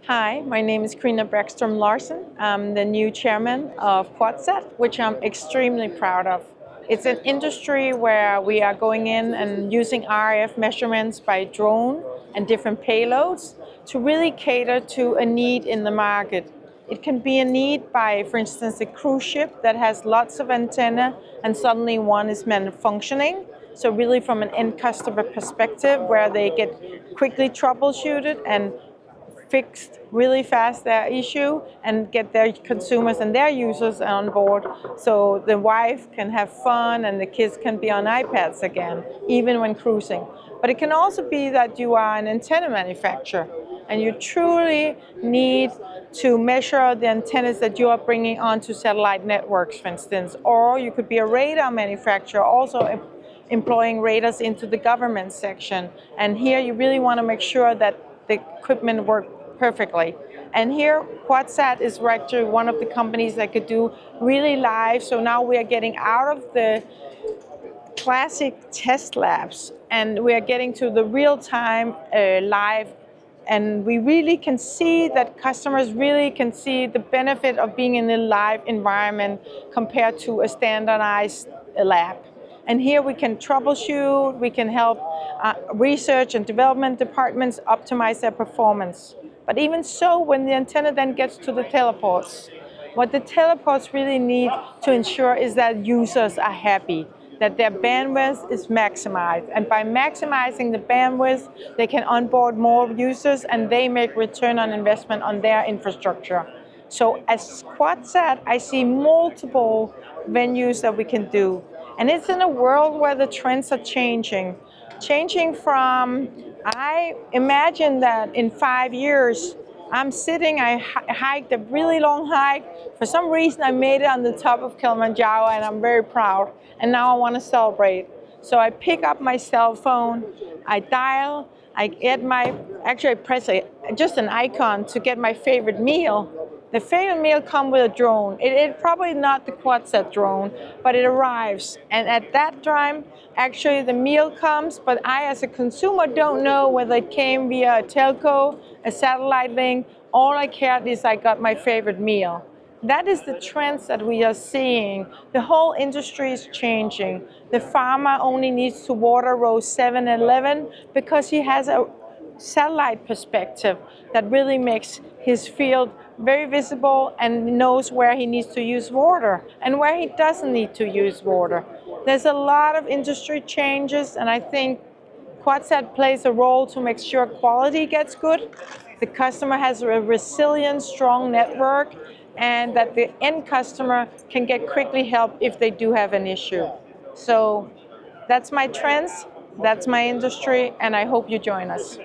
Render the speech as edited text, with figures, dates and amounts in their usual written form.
Hi, my name is Karina Bergstrøm Larsen. I'm the new chairman of Quadsat, which I'm extremely proud of. It's an industry where we are going in and using RF measurements by drone and different payloads to really cater to a need in the market. It can be a need by, for instance, a cruise ship that has lots of antenna and suddenly one is malfunctioning. So really from an end customer perspective where they get quickly troubleshooted and fixed really fast their issue and get their consumers and their users on board so the wife can have fun and the kids can be on iPads again, even when cruising. But it can also be that you are an antenna manufacturer and you truly need to measure the antennas that you are bringing onto satellite networks, for instance. Or you could be a radar manufacturer, also employing radars into the government section. And here you really want to make sure that the equipment works perfectly. And here, Quadsat is actually one of the companies that could do really live. So now we are getting out of the classic test labs and we are getting to the real-time live. And we really can see that customers really can see the benefit of being in a live environment compared to a standardized lab. And here we can troubleshoot, we can help research and development departments optimize their performance. But even so, when the antenna then gets to the teleports, what the teleports really need to ensure is that users are happy, that their bandwidth is maximized. And by maximizing the bandwidth, they can onboard more users and they make return on investment on their infrastructure. So as Quadsat, I see multiple venues that we can do. And it's in a world where the trends are changing from, I imagine that in 5 years, I'm sitting, I hiked a really long hike. For some reason, I made it on the top of Kilimanjaro and I'm very proud. And now I want to celebrate. So I pick up my cell phone, I dial, I get I press just an icon to get my favorite meal. The favorite meal comes with a drone. It's probably not the Quadsat drone, but it arrives. And at that time, actually the meal comes, but I as a consumer don't know whether it came via a telco, a satellite link. All I cared is I got my favorite meal. That is the trends that we are seeing. The whole industry is changing. The farmer only needs to water row 7 and 11 because he has a satellite perspective that really makes his field very visible and knows where he needs to use water and where he doesn't need to use water. There's a lot of industry changes, and I think Quadsat plays a role to make sure quality gets good, the customer has a resilient, strong network, and that the end customer can get quickly help if they do have an issue. So that's my trends, that's my industry, and I hope you join us.